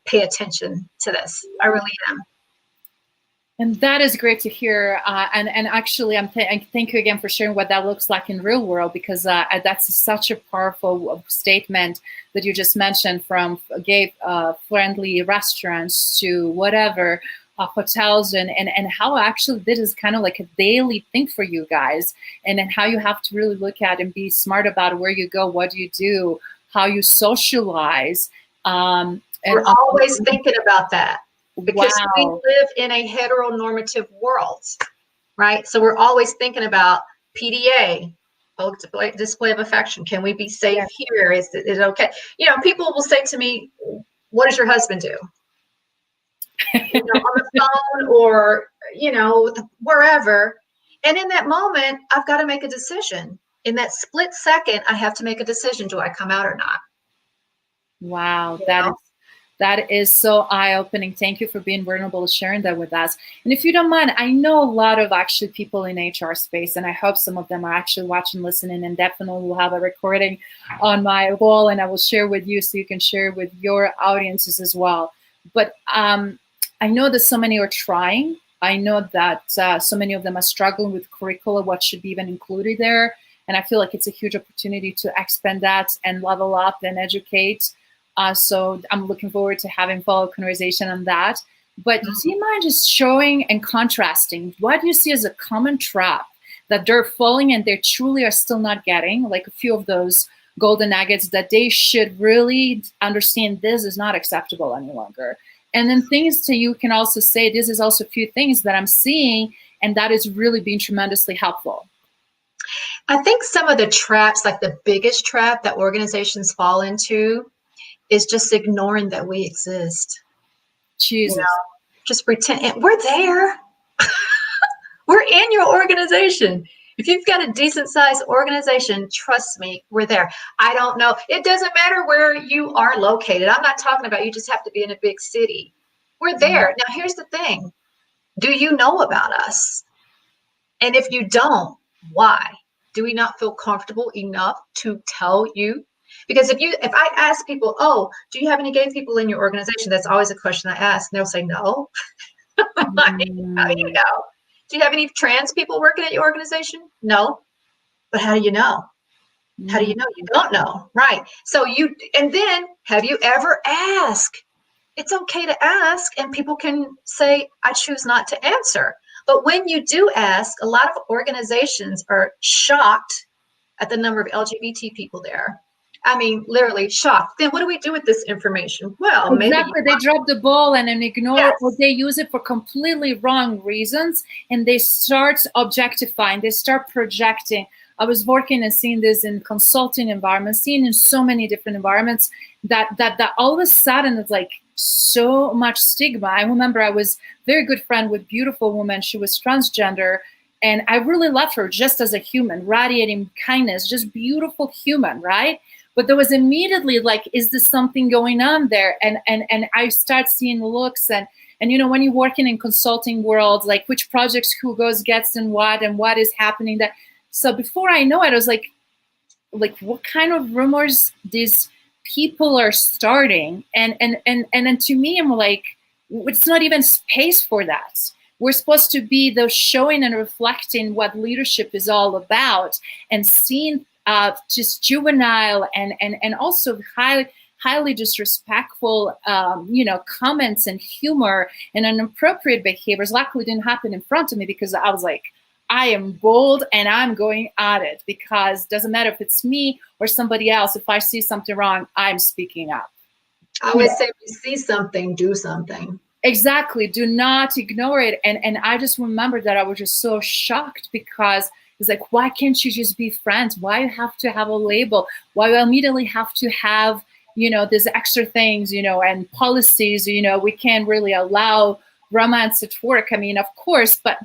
pay attention to this. I really am. And that is great to hear. And actually, thank you again for sharing what that looks like in real world, because that's such a powerful statement that you just mentioned, from gay friendly restaurants to whatever. Hotels and how actually this is kind of like a daily thing for you guys, and then how you have to really look at and be smart about where you go, what you do, how you socialize. We're always thinking about that, because we live in a heteronormative world, right? So we're always thinking about PDA, display of affection. Can we be safe here? Is it okay? You know, people will say to me, what does your husband do? You know, on the phone or, you know, wherever. And in that moment, I've got to make a decision. In that split second, I have to make a decision. Do I come out or not? Wow. That is so eye-opening. Thank you for being vulnerable and sharing that with us. And if you don't mind, I know a lot of actually people in HR space, and I hope some of them are actually watching, listening, and definitely will have a recording on my wall, and I will share with you so you can share with your audiences as well. But I know that so many are trying. I know that so many of them are struggling with curricula, what should be even included there. And I feel like it's a huge opportunity to expand that and level up and educate. So I'm looking forward to having follow-up conversation on that. But do you mind just showing and contrasting what you see as a common trap that they're falling and they truly are still not getting, like a few of those golden nuggets that they should really understand this is not acceptable any longer? And then things that you can also say, this is also a few things that I'm seeing, and that is really being tremendously helpful. I think some of the traps, like the biggest trap that organizations fall into, is just ignoring that we exist. Jesus. You know, just pretend we're there. We're in your organization. If you've got a decent sized organization, trust me, we're there. I don't know. It doesn't matter where you are located. I'm not talking about you just have to be in a big city. We're there. Now, here's the thing. Do you know about us? And if you don't, why? Do we not feel comfortable enough to tell you? Because if I ask people, oh, do you have any gay people in your organization? That's always a question I ask. And they'll say no. How do you know? Do you have any trans people working at your organization? No. But how do you know? How do you know? You don't know. Right. So and then have you ever asked? It's okay to ask, and people can say, I choose not to answer. But when you do ask, a lot of organizations are shocked at the number of LGBT people there. I mean, literally shocked. Then what do we do with this information? Well, exactly. They drop the ball and then ignore it, or they use it for completely wrong reasons, and they start objectifying, they start projecting. I was working and seeing this in consulting environments, seeing in so many different environments that all of a sudden it's like so much stigma. I remember I was very good friend with beautiful woman. She was transgender, and I really loved her just as a human, radiating kindness, just beautiful human, right? But there was immediately like, is this something going on there? And I start seeing looks and you know, when you're working in consulting world, like which projects who goes gets and what is happening that. So before I know it, I was like what kind of rumors these people are starting? And then to me, I'm like, it's not even space for that. We're supposed to be the showing and reflecting what leadership is all about, and seeing just juvenile and also highly disrespectful, you know, comments and humor and inappropriate behaviors. Luckily, didn't happen in front of me because I was like, I am bold and I'm going at it, because it doesn't matter if it's me or somebody else. If I see something wrong, I'm speaking up. I always say, if you see something, do something. Exactly. Do not ignore it. And I just remember that I was just so shocked, because it's like, why can't you just be friends? Why you have to have a label? Why you immediately have to have, you know, these extra things, you know, and policies, you know, we can't really allow romance at work. I mean, of course, but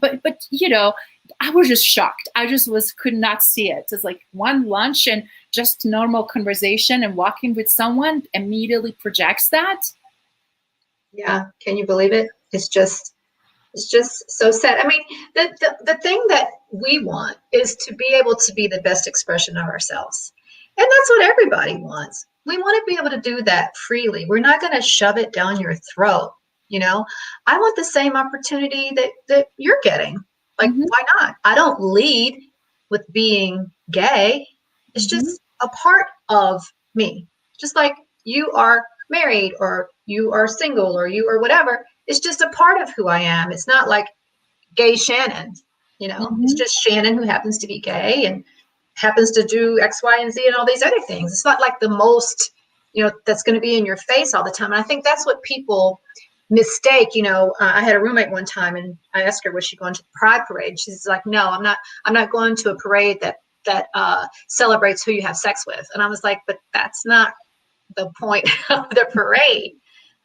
you know, I was just shocked. I just could not see it. It's like one lunch and just normal conversation and walking with someone immediately projects that. Yeah. Can you believe it? It's just so sad. I mean, the thing that we want is to be able to be the best expression of ourselves. And that's what everybody wants. We want to be able to do that freely. We're not going to shove it down your throat. You know, I want the same opportunity that you're getting. Like, why not? I don't lead with being gay. It's just a part of me. Just like you are married or you are single or you or whatever. It's just a part of who I am. It's not like gay Shannon, you know, it's just Shannon who happens to be gay and happens to do X, Y, and Z and all these other things. It's not like the most, you know, that's going to be in your face all the time. And I think that's what people mistake. You know, I had a roommate one time and I asked her, was she going to the Pride Parade? She's like, no, I'm not going to a parade that celebrates who you have sex with. And I was like, but that's not the point of the parade.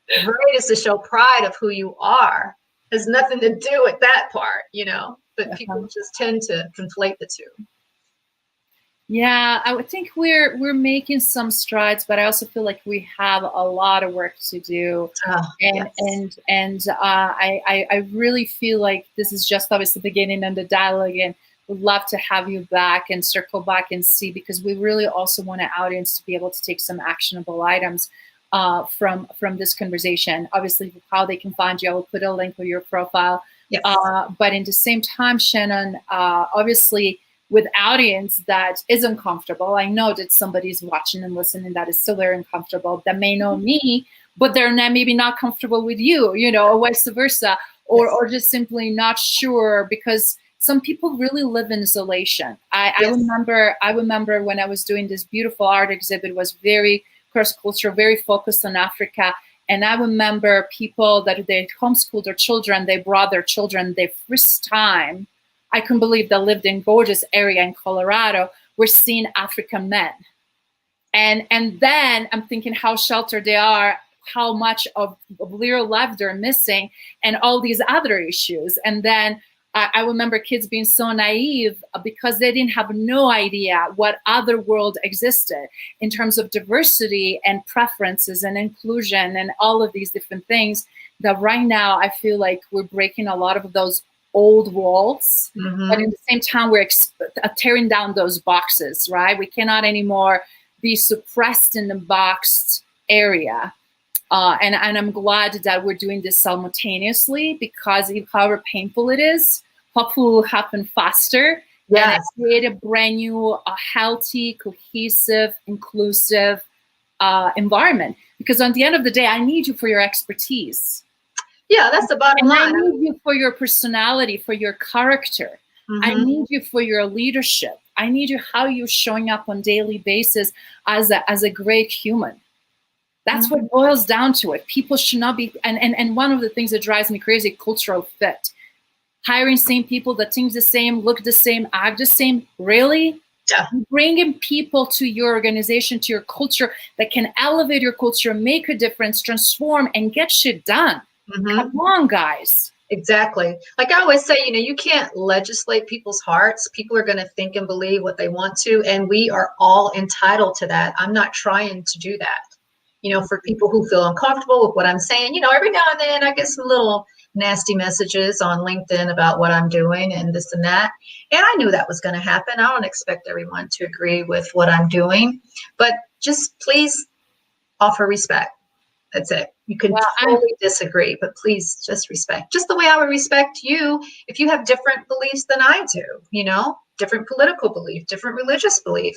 The parade is to show pride of who you are. It has nothing to do with that part, you know, but people just tend to conflate the two. Yeah, I would think we're making some strides, but I also feel like we have a lot of work to do. I really feel like this is just obviously the beginning and the dialogue, and would love to have you back and circle back and see, because we really also want an audience to be able to take some actionable items from this conversation. Obviously, how they can find you, I will put a link to your profile. Yes. But in the same time, Shannon, obviously, with audience that is uncomfortable. I know that somebody's watching and listening that is still very uncomfortable, that may know me, but they're not, maybe not comfortable with you, you know, or vice versa, or just simply not sure, because some people really live in isolation. I remember when I was doing this beautiful art exhibit, it was very cross-cultural, very focused on Africa. And I remember people that they homeschooled their children, they brought their children their first time. I couldn't believe they lived in gorgeous area in Colorado. We're seeing African men. And then I'm thinking how sheltered they are, how much of real life they're missing, and all these other issues. And then I remember kids being so naive because they didn't have no idea what other world existed in terms of diversity and preferences and inclusion and all of these different things that right now I feel like we're breaking a lot of those old walls, but at the same time we're tearing down those boxes, right? We cannot anymore be suppressed in the boxed area. And I'm glad that we're doing this simultaneously, because however painful it is, hopefully will happen faster. Yes. And create a brand new, healthy, cohesive, inclusive environment. Because on the end of the day, I need you for your expertise. Yeah, that's the bottom line. I need you for your personality, for your character. I need you for your leadership. I need you how you're showing up on a daily basis as a great human. That's what boils down to it. People should not be, and one of the things that drives me crazy, cultural fit. Hiring same people that think the same, look the same, act the same. Really? Yeah. Bringing people to your organization, to your culture, that can elevate your culture, make a difference, transform, and get shit done. Come on, guys. Exactly. Like I always say, you can't legislate people's hearts. People are going to think and believe what they want to, and we are all entitled to that. I'm not trying to do that. For people who feel uncomfortable with what I'm saying, every now and then I get some little nasty messages on LinkedIn about what I'm doing and this and that. And I knew that was going to happen. I don't expect everyone to agree with what I'm doing, but just please offer respect. That's it. You can totally disagree, but please just respect. Just the way I would respect you if you have different beliefs than I do, different political belief, different religious belief.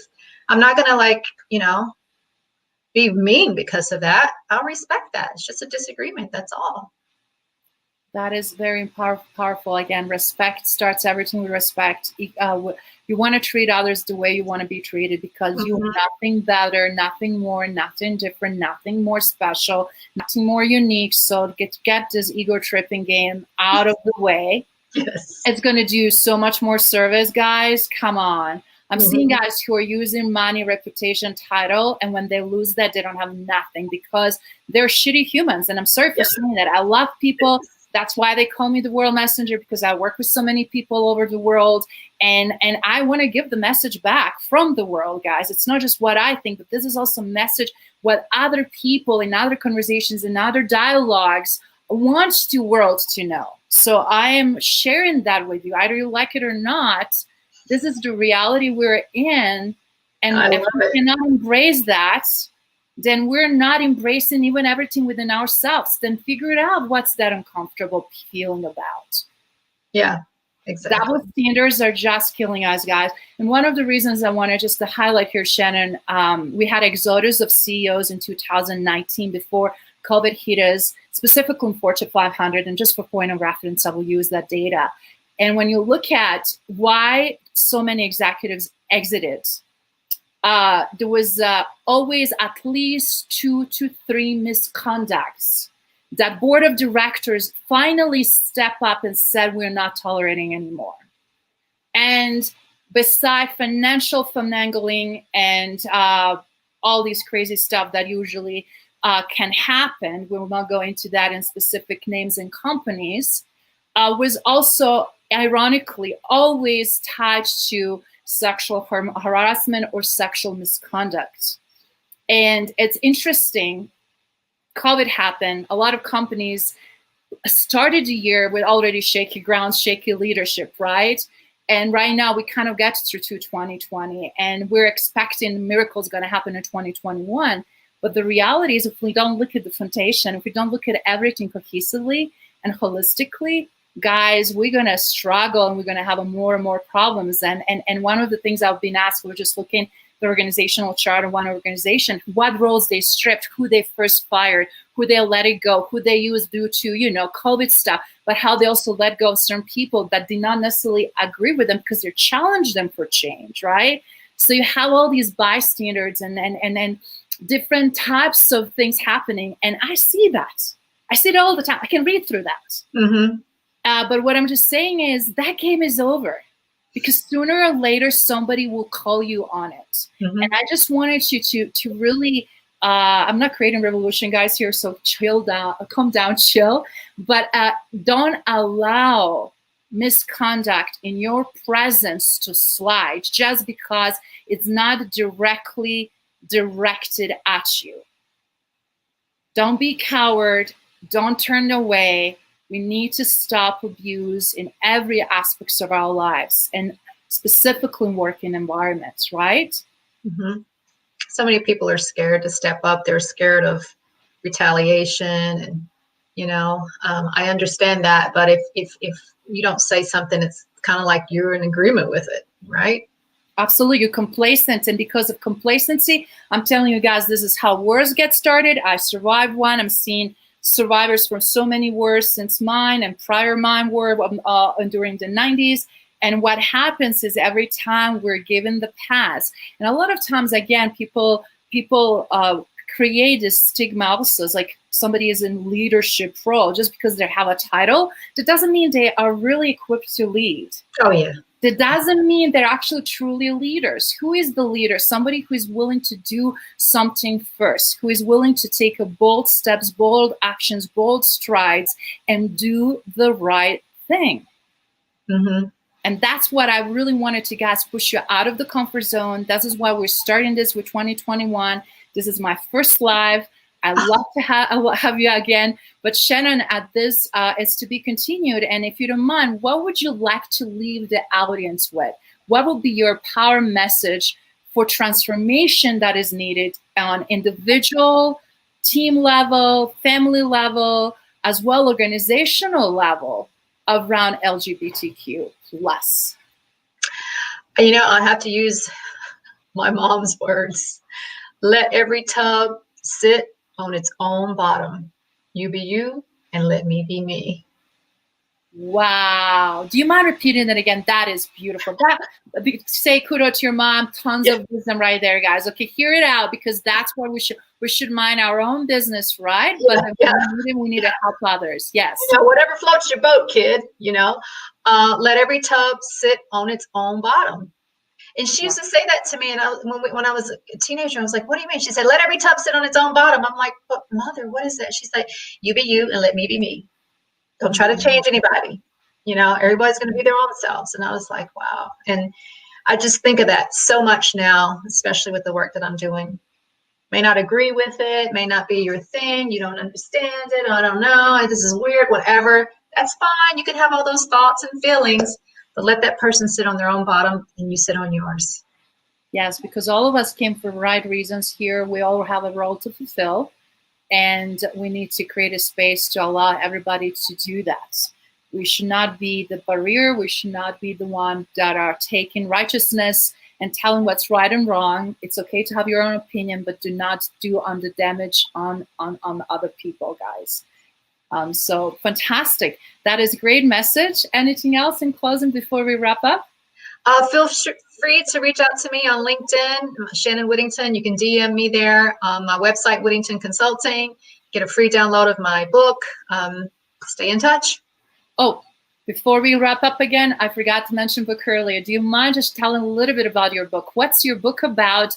I'm not going to be mean because of that. I'll respect that. It's just a disagreement. That's all. That is very powerful. Again, respect starts everything with respect. You want to treat others the way you want to be treated, because you are nothing better, nothing more, nothing different, nothing more special, nothing more unique. So get this ego tripping game out of the way. Yes. It's going to do so much more service, guys. Come on. I'm seeing guys who are using money, reputation, title, and when they lose that, they don't have nothing because they're shitty humans. And I'm sorry for saying that. I love people. That's why they call me the world messenger, because I work with so many people all over the world, and I want to give the message back from the world, guys. It's not just what I think, but this is also a message what other people in other conversations, in other dialogues want the world to know. So I am sharing that with you, either you like it or not. This is the reality we're in, and if we cannot embrace that, then we're not embracing even everything within ourselves. Then figure it out. What's that uncomfortable feeling about? Yeah, exactly. Double standards are just killing us, guys. And one of the reasons I wanted just to highlight here, Shannon, we had exodus of CEOs in 2019 before COVID hit us, specifically in Fortune 500. And just for point of reference, I will use that data. And when you look at why so many executives exited, there was always at least 2 to 3 misconducts that board of directors finally stepped up and said, we're not tolerating anymore. And beside financial finagling and all these crazy stuff that usually can happen, we will not go into that in specific names and companies, was also ironically always tied to sexual harassment or sexual misconduct. And it's interesting, COVID happened. A lot of companies started the year with already shaky grounds, shaky leadership, right? And right now we kind of get through to 2020 and we're expecting miracles going to happen in 2021. But the reality is, if we don't look at the foundation, if we don't look at everything cohesively and holistically, guys, we're going to struggle and we're going to have more and more problems. And one of the things I've been asked, we're just looking the organizational chart of one organization, what roles they stripped, who they first fired, who they let it go, who they used due to, COVID stuff, but how they also let go of certain people that did not necessarily agree with them because they challenged them for change, right? So you have all these bystanders and different types of things happening. And I see that. I see it all the time. I can read through that. But what I'm just saying is that game is over, because sooner or later somebody will call you on it. And I just wanted you to really, I'm not creating revolution, guys, here, so chill down, calm down, chill. But don't allow misconduct in your presence to slide just because it's not directly directed at you. Don't be coward. Don't turn away. We need to stop abuse in every aspect of our lives, and specifically in working environments, right? So many people are scared to step up. They're scared of retaliation, and I understand that. But if you don't say something, it's kind of like you're in agreement with it, right? Absolutely, you're complacent, and because of complacency, I'm telling you guys, this is how wars get started. I survived one. I'm seeing survivors from so many wars since mine and prior mine were during the 90s. And what happens is every time we're given the pass, and a lot of times, again, people create this stigma also, it's like somebody is in leadership role just because they have a title. That doesn't mean they are really equipped to lead. Oh yeah. That doesn't mean they're actually truly leaders. Who is the leader? Somebody who is willing to do something first, who is willing to take a bold steps, bold actions, bold strides, and do the right thing. Mm-hmm. And that's what I really wanted to, guys, push you out of the comfort zone. This is why we're starting this with 2021. This is my first live. I'd love to have you again. But Shannon, at this is to be continued. And if you don't mind, what would you like to leave the audience with? What will be your power message for transformation that is needed on individual, team level, family level, as well organizational level around LGBTQ plus? You know, I have to use my mom's words. Let every tub sit on its own bottom. You be you and let me be me. Wow. Do you mind repeating that again? That is beautiful. Say kudos to your mom. Tons of wisdom right there, guys. Okay, hear it out, because that's what we should mind our own business, right? But we need to help others. Yes. You know, whatever floats your boat, kid, you know, let every tub sit on its own bottom. And she used to say that to me. And when I was a teenager, I was like, what do you mean? She said, let every tub sit on its own bottom. I'm like, but mother, what is that? She's like, you be you and let me be me. Don't try to change anybody. You know, everybody's going to be their own selves. And I was like, wow. And I just think of that so much now, especially with the work that I'm doing. May not agree with it, may not be your thing. You don't understand it. I don't know. This is weird, whatever. That's fine. You can have all those thoughts and feelings, but let that person sit on their own bottom and you sit on yours. Yes, because all of us came for the right reasons here. We all have a role to fulfill, and we need to create a space to allow everybody to do that. We should not be the barrier. We should not be the one that are taking righteousness and telling what's right and wrong. It's okay to have your own opinion, but do not do the damage on other people, guys. So fantastic. That is a great message. Anything else in closing before we wrap up? Feel free to reach out to me on LinkedIn, Shannon Whittington. You can DM me there. My website, Whittington Consulting. Get a free download of my book. Stay in touch. Oh, before we wrap up again, I forgot to mention book earlier. Do you mind just telling a little bit about your book? What's your book about?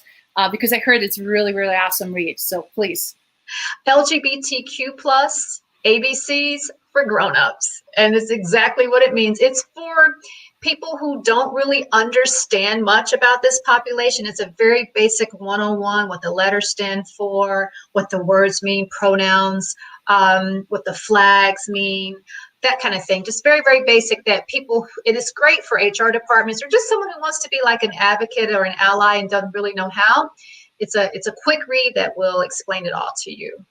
Because I heard it's really, really awesome read. So please. LGBTQ plus ABCs for grown-ups. And it's exactly what it means. It's for people who don't really understand much about this population. It's a very basic 101, what the letters stand for, what the words mean, pronouns, what the flags mean, that kind of thing. Just very, very basic that people, it is great for HR departments or just someone who wants to be like an advocate or an ally and doesn't really know how. It's a quick read that will explain it all to you.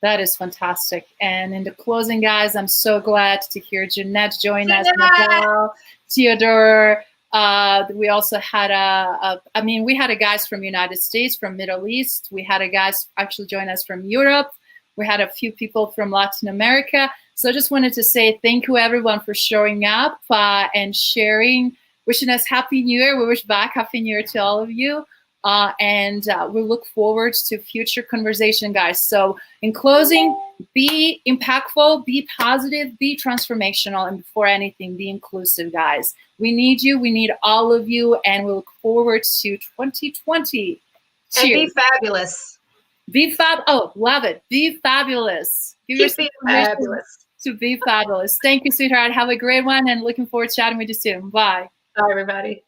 That is fantastic. And in the closing, guys, I'm so glad to hear Jeanette join us, Miguel, Theodore. We also had we had a guys from United States, from Middle East. We had a guys actually join us from Europe. We had a few people from Latin America. So I just wanted to say thank you, everyone, for showing up and sharing, wishing us Happy New Year. We wish back Happy New Year to all of you. And we look forward to future conversation, guys. So in closing, be impactful, be positive, be transformational, and before anything, be inclusive, guys. We need you. We need all of you. And we look forward to 2020. Cheers. And be fabulous. Be fab. Oh, love it. Be fabulous. Give yourself fabulous. To be fabulous. Thank you, sweetheart. Have a great one, and looking forward to chatting with you soon. Bye. Bye, everybody.